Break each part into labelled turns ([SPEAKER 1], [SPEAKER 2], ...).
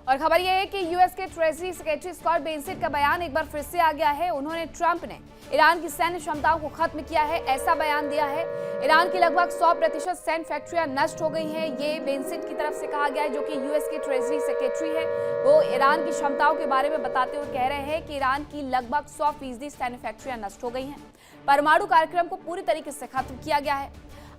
[SPEAKER 1] और खबर यह है कि यूएस के ट्रेजरी सेक्रेटरी स्कॉट बेंसेट का बयान एक बार फिर से आ गया है। उन्होंने ट्रंप ने ईरान की सैन्य क्षमताओं को खत्म किया है ऐसा बयान दिया है। ईरान की लगभग 100% सैन्य फैक्ट्रियां नष्ट हो गई हैं, ये बेंसेट की तरफ से कहा गया है, जो कि यूएस के ट्रेजरी सेक्रेटरी है। वो ईरान की क्षमताओं के बारे में बताते हुए कह रहे हैं कि ईरान की लगभग 100% सैन्य फैक्ट्रियां नष्ट हो गई हैं। परमाणु कार्यक्रम को पूरी तरीके से खत्म किया गया है।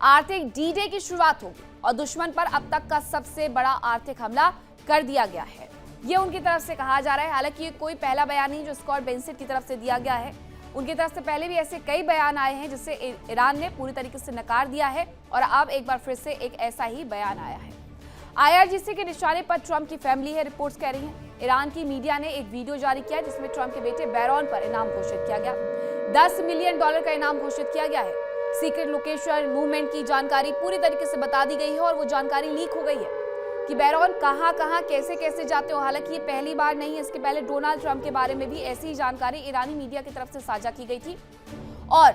[SPEAKER 1] आर्थिक डी-डे की शुरुआत होगी और दुश्मन पर अब तक का सबसे बड़ा आर्थिक हमला कर दिया गया है, ये उनकी तरफ से कहा जा रहा है। हालांकि ये कोई पहला बयान नहीं जो स्कॉट बेंसेट की तरफ से दिया गया है, उनकी तरफ से पहले भी ऐसे कई बयान आए हैं जिसे ईरान ने पूरी तरीके से नकार दिया है और अब एक बार फिर से एक ऐसा ही बयान आया है। आईआरजीसी के निशाने पर ट्रंप की फैमिली है, रिपोर्ट्स कह रही हैं। ईरान की मीडिया ने एक वीडियो जारी किया जिसमें ट्रंप के बेटे बैरॉन पर इनाम घोषित किया गया। $10 मिलियन का इनाम घोषित किया गया है। सीक्रेट लोकेशन मूवमेंट की जानकारी पूरी तरीके से बता दी गई है और वो जानकारी लीक हो गई है कि बैरॉन कहां कैसे कैसे जाते हो। हालांकि ये पहली बार नहीं है, इसके पहले डोनाल्ड ट्रंप के बारे में भी ऐसी ही जानकारी ईरानी मीडिया की तरफ से साझा की गई थी और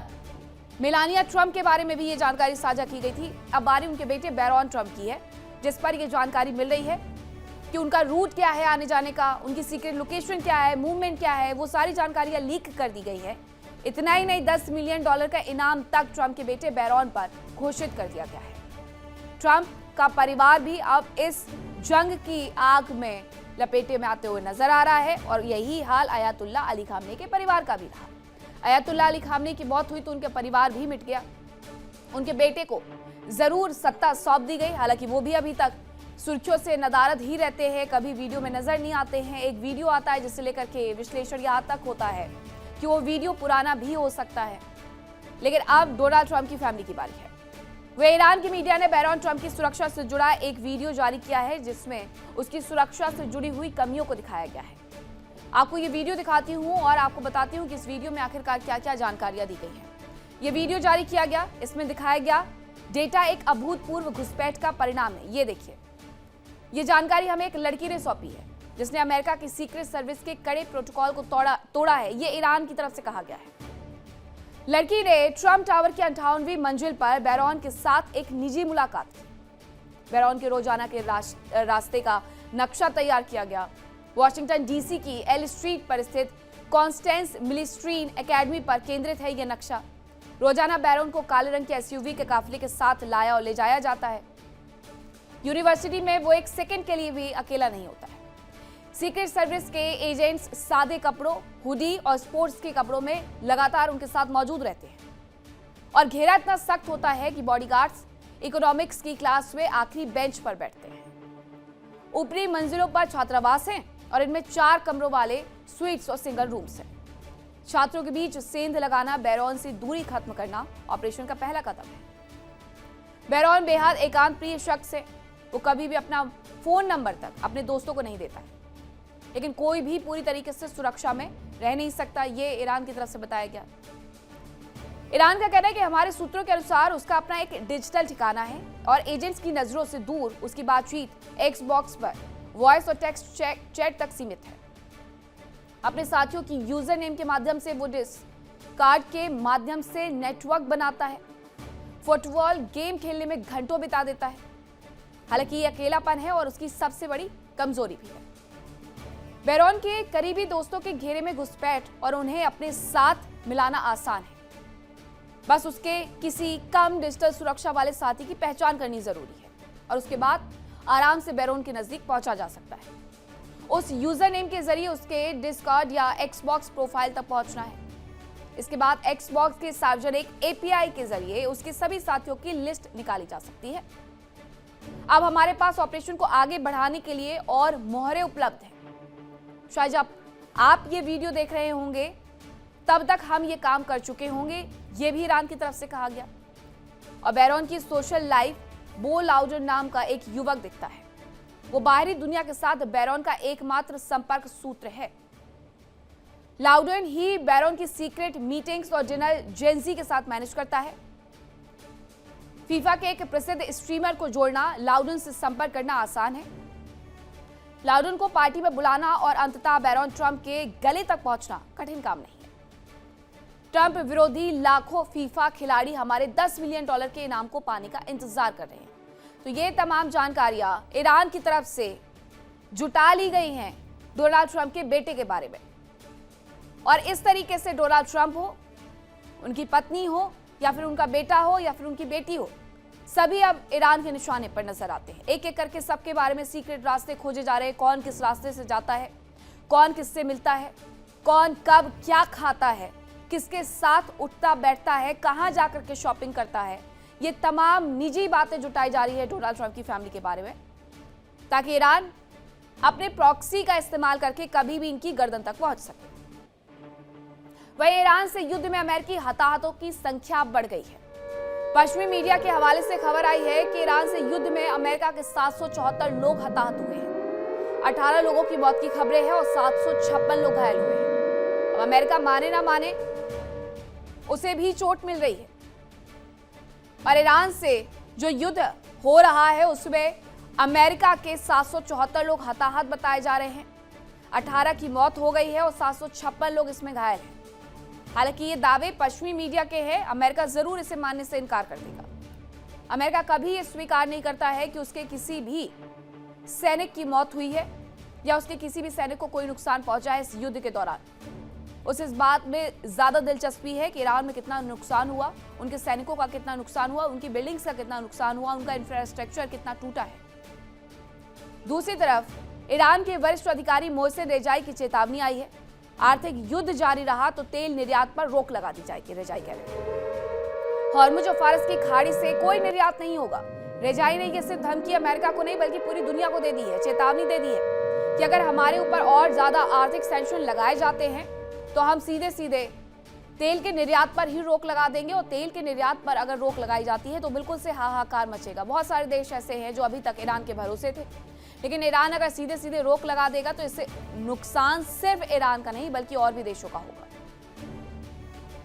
[SPEAKER 1] मेलानिया ट्रंप के बारे में भी ये जानकारी साझा की गई थी। अब बारी उनके बेटे बैरॉन ट्रंप की है, जिस पर यह जानकारी मिल रही है कि उनका रूट क्या है आने जाने का, उनकी सीक्रेट लोकेशन क्या है, मूवमेंट क्या है, वो सारी जानकारियां लीक कर दी गई है। इतना ही नहीं, $10 मिलियन का इनाम तक ट्रंप के बेटे बैरॉन पर घोषित कर दिया गया है। ट्रंप का परिवार भी अब इस जंग की आग में लपेटे में आते हुए नजर आ रहा है और यही हाल अयातुल्ला अली खामनेई के परिवार का भी रहा। अयातुल्ला अली खामनेई की मौत हुई तो उनके परिवार भी मिट गया। उनके बेटे को जरूर सत्ता सौंप दी गई, हालांकि वो भी अभी तक सुर्खियों से नदारद ही रहते हैं, कभी वीडियो में नजर नहीं आते हैं। एक वीडियो आता है जिसे लेकर के विश्लेषण यहाँ तक होता है कि वो वीडियो पुराना भी हो सकता है। लेकिन अब डोनाल्ड ट्रंप की फैमिली की बारी है। वे ईरान की मीडिया ने बैरॉन ट्रंप की सुरक्षा से जुड़ा एक वीडियो जारी किया है जिसमें उसकी सुरक्षा से जुड़ी हुई कमियों को दिखाया गया है। आपको ये वीडियो दिखाती हूं और आपको बताती हूं कि इस वीडियो में आखिरकार क्या क्या जानकारियां दी गई हैं। ये वीडियो जारी किया गया, इसमें दिखाया गया डेटा एक अभूतपूर्व घुसपैठ का परिणाम है। ये देखिए, ये जानकारी हमें एक लड़की ने सौंपी है जिसने अमेरिका की सीक्रेट सर्विस के कड़े प्रोटोकॉल को तोड़ा है, ये ईरान की तरफ से कहा गया है। लड़की ने ट्रंप टावर की 58वीं मंजिल पर बैरॉन के साथ एक निजी मुलाकात की। बैरॉन के रोजाना के रास्ते का नक्शा तैयार किया गया। वॉशिंगटन डीसी की एल स्ट्रीट पर स्थित कॉन्स्टेंस मिलिस्ट्रीन एकेडमी पर केंद्रित है यह नक्शा। रोजाना बैरॉन को काले रंग के एसयूवी के काफिले के साथ लाया और ले जाया जाता है। यूनिवर्सिटी में वो एक सेकंड के लिए भी अकेला नहीं होता है। सीक्रेट सर्विस के एजेंट्स सादे कपड़ों, हुडी और स्पोर्ट्स के कपड़ों में लगातार उनके साथ मौजूद रहते हैं और घेरा इतना सख्त होता है कि बॉडीगार्ड्स इकोनॉमिक्स की क्लास में आखिरी बेंच पर बैठते हैं। ऊपरी मंजिलों पर छात्रावास हैं और इनमें 4 कमरों वाले स्वीट्स और सिंगल रूम्स हैं। छात्रों के बीच सेंध लगाना, बैरॉन से दूरी खत्म करना ऑपरेशन का पहला कदम है। बैरॉन बेहद एकांत प्रिय शख्स है, वो कभी भी अपना फोन नंबर तक अपने दोस्तों को नहीं देता है, लेकिन कोई भी पूरी तरीके से सुरक्षा में रह नहीं सकता, ये ईरान की तरफ से बताया गया। ईरान का कहना है कि हमारे सूत्रों के अनुसार उसका अपना एक डिजिटल ठिकाना है और एजेंट्स की नजरों से दूर उसकी बातचीत एक्सबॉक्स पर वॉइस और टेक्स्ट चैट तक सीमित है। अपने साथियों की यूजर नेम के माध्यम से वो कार्ड के माध्यम से नेटवर्क बनाता है। फुटबॉल गेम खेलने में घंटों बिता देता है। हालांकि ये अकेलापन है और उसकी सबसे बड़ी कमजोरी भी है। बैरॉन के करीबी दोस्तों के घेरे में घुसपैठ और उन्हें अपने साथ मिलाना आसान है। बस उसके किसी कम डिजिटल सुरक्षा वाले साथी की पहचान करनी जरूरी है और उसके बाद आराम से बैरॉन के नजदीक पहुंचा जा सकता है। उस यूजर नेम के जरिए उसके डिस्कॉर्ड या एक्सबॉक्स प्रोफाइल तक पहुंचना है। इसके बाद एक्सबॉक्स के सार्वजनिक एपीआई के जरिए उसके सभी साथियों की लिस्ट निकाली जा सकती है। अब हमारे पास ऑपरेशन को आगे बढ़ाने के लिए और मोहरें उपलब्ध हैं। शायद जब आप ये वीडियो देख रहे होंगे तब तक हम ये काम कर चुके होंगे, ये भी ईरान की तरफ से कहा गया। और बैरॉन की सोशल लाइफ बो लाउडन नाम का एक युवक दिखता है। वो बाहरी दुनिया के साथ बैरॉन का एकमात्र संपर्क सूत्र है। लाउडन ही बैरॉन की सीक्रेट मीटिंग्स और डिनर जेंजी के साथ मैनेज करता है। फीफा के एक प्रसिद्ध स्ट्रीमर को जोड़ना, लाउडन से संपर्क करना आसान है। लाउडन को पार्टी में बुलाना और अंततः बैरॉन ट्रंप के गले तक पहुंचना कठिन काम नहीं है। ट्रंप विरोधी लाखों फीफा खिलाड़ी हमारे $10 मिलियन के इनाम को पाने का इंतजार कर रहे हैं। तो ये तमाम जानकारियां ईरान की तरफ से जुटा ली गई हैं डोनाल्ड ट्रंप के बेटे के बारे में। और इस तरीके से डोनाल्ड ट्रंप हो, उनकी पत्नी हो, या फिर उनका बेटा हो, या फिर उनकी बेटी हो, सभी अब ईरान के निशाने पर नजर आते हैं। एक एक करके सबके बारे में सीक्रेट रास्ते खोजे जा रहे हैं। कौन किस रास्ते से जाता है, कौन किससे मिलता है, कौन कब क्या खाता है, किसके साथ उठता बैठता है, कहां जाकर के शॉपिंग करता है, ये तमाम निजी बातें जुटाई जा रही है डोनाल्ड ट्रंप की फैमिली के बारे में, ताकि ईरान अपने प्रॉक्सी का इस्तेमाल करके कभी भी इनकी गर्दन तक पहुंच सके। वहीं ईरान से युद्ध में अमेरिकी हताहतों की संख्या बढ़ गई है। पश्चिमी मीडिया के हवाले से खबर आई है कि ईरान से युद्ध में अमेरिका के 774 लोग हताहत हुए हैं। 18 लोगों की मौत की खबरें हैं और 756 लोग घायल हुए हैं। अब अमेरिका माने ना माने, उसे भी चोट मिल रही है। और ईरान से जो युद्ध हो रहा है उसमें अमेरिका के 774 लोग हताहत बताए जा रहे हैं। 18 की मौत हो गई है और 756 लोग इसमें घायल हैं। हालांकि ये दावे पश्चिमी मीडिया के हैं, अमेरिका जरूर इसे मानने से इनकार कर देगा। अमेरिका कभी ये स्वीकार नहीं करता है कि उसके किसी भी सैनिक की मौत हुई है या उसके किसी भी सैनिक को कोई नुकसान पहुंचा है इस युद्ध के दौरान। उसे इस बात में ज्यादा दिलचस्पी है कि ईरान में कितना नुकसान हुआ, उनके सैनिकों का कितना नुकसान हुआ, उनकी बिल्डिंग्स का कितना नुकसान हुआ, उनका इंफ्रास्ट्रक्चर कितना टूटा है। दूसरी तरफ ईरान के वरिष्ठ अधिकारी मोहसिन रेजाई की चेतावनी आई है, आर्थिक युद्ध जारी रहा तो तेल निर्यात पर रोक लगा दी जाएगी। रेजाई कह रहे हैं हॉर्मुज और फारस की खाड़ी से कोई निर्यात नहीं होगा। रेजाई ने यह सिर्फ धमकी अमेरिका को नहीं बल्कि पूरी दुनिया को दे दी है, चेतावनी दे दी है कि अगर हमारे ऊपर और ज्यादा आर्थिक सैंक्शन लगाए जाते हैं तो हम सीधे सीधे तेल के निर्यात पर ही रोक लगा देंगे। और तेल के निर्यात पर अगर रोक लगाई जाती है तो बिल्कुल से हाहाकार मचेगा। बहुत सारे देश ऐसे हैं जो अभी तक ईरान के भरोसे थे, लेकिन ईरान अगर सीधे सीधे रोक लगा देगा तो इससे नुकसान सिर्फ ईरान का नहीं बल्कि और भी देशों का होगा।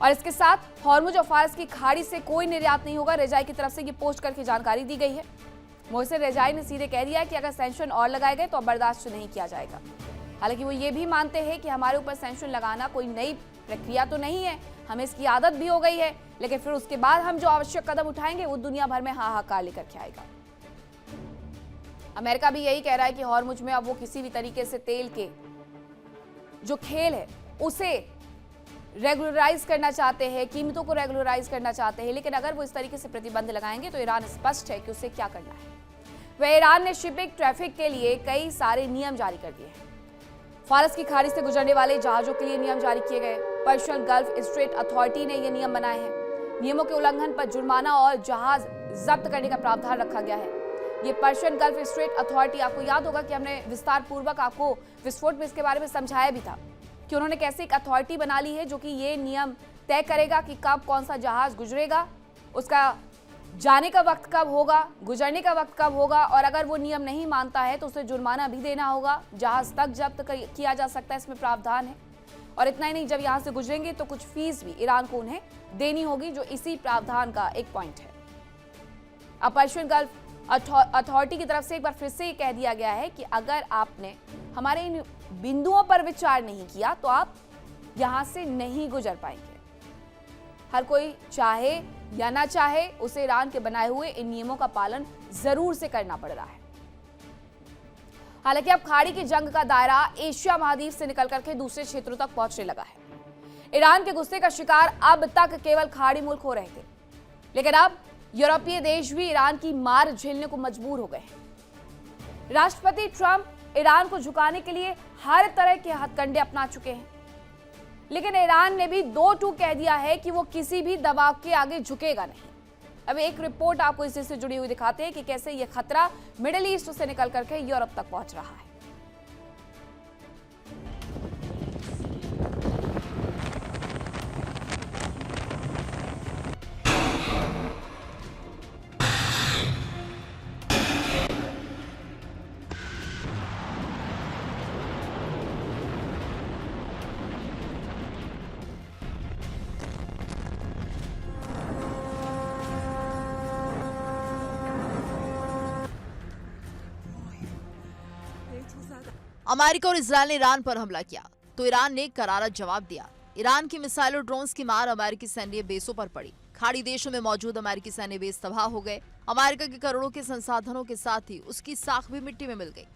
[SPEAKER 1] और इसके साथ हॉर्मुज और फारस की खाड़ी से कोई निर्यात नहीं होगा। रेजाई की तरफ से ये पोस्ट करके जानकारी दी गई है। मोहसिन रेजाई ने सीधे कह दिया है कि अगर सैंक्शन और लगाए गए तो अब बर्दाश्त नहीं किया जाएगा। हालांकि वो ये भी मानते हैं कि हमारे ऊपर सैंक्शन लगाना कोई नई प्रक्रिया तो नहीं है, हमें इसकी आदत भी हो गई है, लेकिन फिर उसके बाद हम जो आवश्यक कदम उठाएंगे वो दुनिया भर में हाहाकार लेकर के आएगा। अमेरिका भी यही कह रहा है कि हॉर्मुज में अब वो किसी भी तरीके से तेल के जो खेल है उसे रेगुलराइज करना चाहते हैं, कीमतों को रेगुलराइज करना चाहते हैं, लेकिन अगर वो इस तरीके से प्रतिबंध लगाएंगे तो ईरान स्पष्ट है कि उसे क्या करना है। वह ईरान ने शिपिंग ट्रैफिक के लिए कई सारे नियम जारी कर दिए हैं। फारस की खाड़ी से गुजरने वाले जहाजों के लिए नियम जारी किए गए। पर्शियन गल्फ स्ट्रेट अथॉरिटी ने ये नियम बनाए हैं। नियमों के उल्लंघन पर जुर्माना और जहाज जब्त करने का प्रावधान रखा गया है। ये पर्शियन गल्फ स्ट्रेट अथॉरिटी, आपको याद होगा कि हमने विस्तार पूर्वक आपको विस्फोट में इसके बारे में समझाया भी था कि उन्होंने कैसे एक अथॉरिटी बना ली है जो कि ये नियम तय करेगा कि कब कौन सा जहाज गुजरेगा, उसका जाने का वक्त कब होगा, गुजरने का वक्त कब होगा, और अगर वो नियम नहीं मानता है तो उसे जुर्माना भी देना होगा, जहाज तक जब्त किया जा सकता है, इसमें प्रावधान है। और इतना ही नहीं, जब यहाँ से गुजरेंगे तो कुछ फीस भी ईरान को उन्हें देनी होगी, जो इसी प्रावधान का एक पॉइंट है। अब पर्शियन गल्फ अथॉरिटी की तरफ से एक बार फिर से ये कह दिया गया है कि अगर आपने हमारे इन बिंदुओं पर विचार नहीं किया तो आप यहां से नहीं गुजर पाएंगे। हर कोई चाहे या ना चाहे उसे ईरान के बनाए हुए इन नियमों का पालन जरूर से करना पड़ रहा है। हालांकि अब खाड़ी की जंग का दायरा एशिया महाद्वीप से निकल करके दूसरे क्षेत्रों तक पहुंचने लगा है। ईरान के गुस्से का शिकार अब तक केवल खाड़ी मुल्क हो रहे थे, लेकिन अब यूरोपीय देश भी ईरान की मार झेलने को मजबूर हो गए हैं। राष्ट्रपति ट्रंप ईरान को झुकाने के लिए हर तरह के हथकंडे अपना चुके हैं, लेकिन ईरान ने भी दो टूक कह दिया है कि वो किसी भी दबाव के आगे झुकेगा नहीं। अब एक रिपोर्ट आपको इसी से जुड़ी हुई दिखाते हैं कि कैसे ये खतरा मिडिल ईस्ट से निकल करके यूरोप तक पहुंच रहा है।
[SPEAKER 2] अमेरिका और इजरायल ने ईरान पर हमला किया तो ईरान ने करारा जवाब दिया। ईरान की मिसाइल और ड्रोन्स की मार अमेरिकी सैन्य बेसों पर पड़ी। खाड़ी देशों में मौजूद अमेरिकी सैन्य बेस तबाह हो गए। अमेरिका के करोड़ों के संसाधनों के साथ ही उसकी साख भी मिट्टी में मिल गई।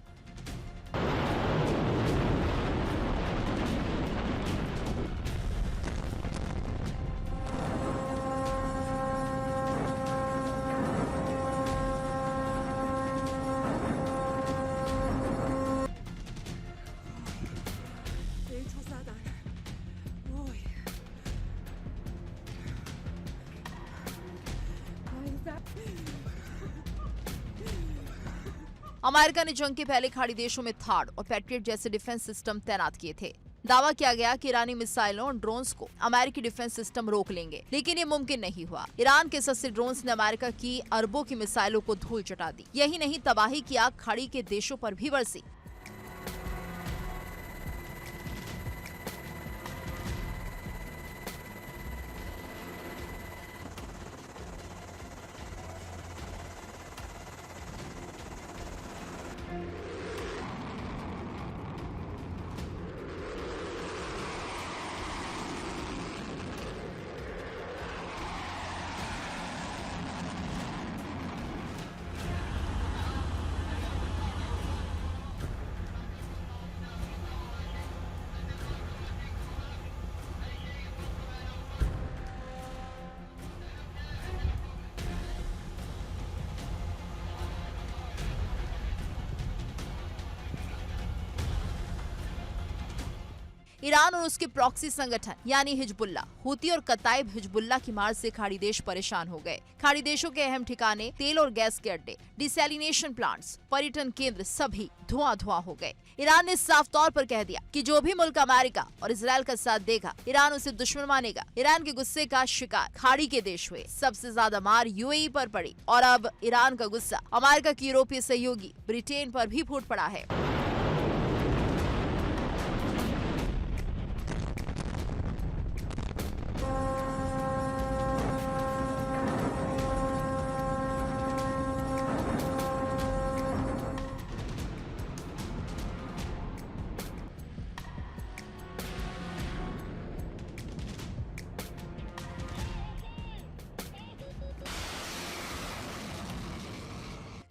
[SPEAKER 2] अमेरिका ने जंग के पहले खाड़ी देशों में थाड और पैट्रियट जैसे डिफेंस सिस्टम तैनात किए थे। दावा किया गया कि ईरानी मिसाइलों और ड्रोन्स को अमेरिकी डिफेंस सिस्टम रोक लेंगे, लेकिन ये मुमकिन नहीं हुआ। ईरान के सस्ते ड्रोन्स ने अमेरिका की अरबों की मिसाइलों को धूल चटा दी। यही नहीं, तबाही की आग खाड़ी के देशों पर भी बरसी। ईरान और उसके प्रॉक्सी संगठन यानी हिजबुल्ला, हूती और कताइब हिजबुल्ला की मार से खाड़ी देश परेशान हो गए। खाड़ी देशों के अहम ठिकाने, तेल और गैस के अड्डे, डिसैलिनेशन प्लांट्स, पर्यटन केंद्र सभी धुआं हो गए। ईरान ने साफ तौर पर कह दिया कि जो भी मुल्क अमेरिका और इजराइल का साथ देगा, ईरान उसे दुश्मन मानेगा। ईरान के गुस्से का शिकार खाड़ी के देश हुए। सबसे ज्यादा मार यूएई पर पड़ी और अब ईरान का गुस्सा अमेरिका की यूरोपीय सहयोगी ब्रिटेन पर भी फूट पड़ा है।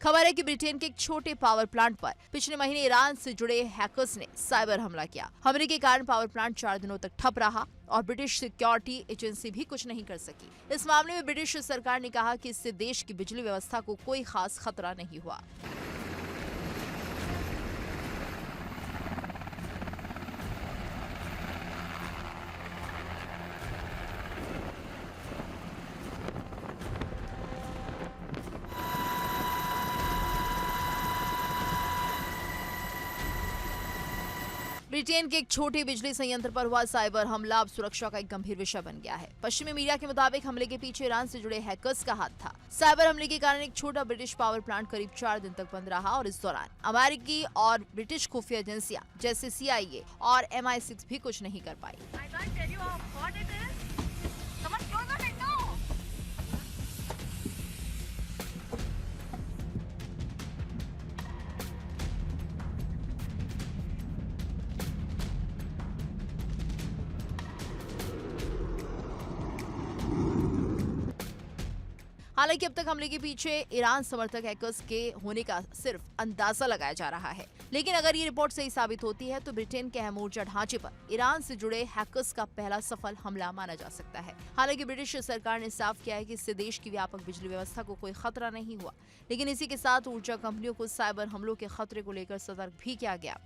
[SPEAKER 2] खबर है कि ब्रिटेन के एक छोटे पावर प्लांट पर पिछले महीने ईरान से जुड़े हैकर्स ने साइबर हमला किया। हमले के कारण पावर प्लांट 4 दिनों तक ठप रहा और ब्रिटिश सिक्योरिटी एजेंसी भी कुछ नहीं कर सकी। इस मामले में ब्रिटिश सरकार ने कहा कि इससे देश की बिजली व्यवस्था को कोई खास खतरा नहीं हुआ। ब्रिटेन के एक छोटे बिजली संयंत्र पर हुआ साइबर हमला अब सुरक्षा का एक गंभीर विषय बन गया है। पश्चिमी मीडिया के मुताबिक हमले के पीछे ईरान से जुड़े हैकर्स का हाथ था। साइबर हमले के कारण एक छोटा ब्रिटिश पावर प्लांट करीब 4 दिन तक बंद रहा और इस दौरान अमेरिकी और ब्रिटिश खुफिया एजेंसियां जैसे CIA और MI6 भी कुछ नहीं कर पाई। हालांकि अब तक हमले के पीछे ईरान समर्थक हैकर्स के होने का सिर्फ अंदाजा लगाया जा रहा है, लेकिन अगर ये रिपोर्ट सही साबित होती है तो ब्रिटेन के अहम ऊर्जा ढांचे पर ईरान से जुड़े हैकर्स का पहला सफल हमला माना जा सकता है। हालांकि ब्रिटिश सरकार ने साफ किया है कि इससे देश की व्यापक बिजली व्यवस्था को कोई खतरा नहीं हुआ, लेकिन इसी के साथ ऊर्जा कंपनियों को साइबर हमलों के खतरे को लेकर सतर्क भी किया गया।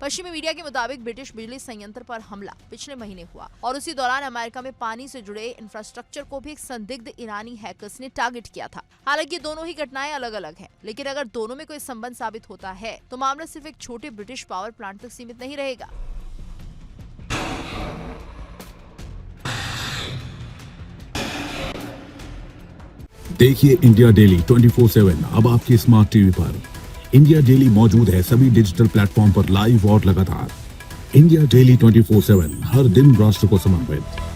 [SPEAKER 2] पश्चिमी मीडिया के मुताबिक ब्रिटिश बिजली संयंत्र पर हमला पिछले महीने हुआ और उसी दौरान अमेरिका में पानी से जुड़े इंफ्रास्ट्रक्चर को भी एक संदिग्ध ईरानी हैकर्स ने टारगेट किया था। हालांकि दोनों ही घटनाएं अलग अलग हैं, लेकिन अगर दोनों में कोई संबंध साबित होता है तो मामला सिर्फ एक छोटे ब्रिटिश पावर प्लांट तक सीमित नहीं रहेगा।
[SPEAKER 3] देखिए इंडिया डेली 24/7 अब आपके स्मार्ट टीवी पर। इंडिया डेली मौजूद है सभी डिजिटल प्लेटफॉर्म पर लाइव और लगातार। इंडिया डेली 24/7 हर दिन राष्ट्र को समर्पित।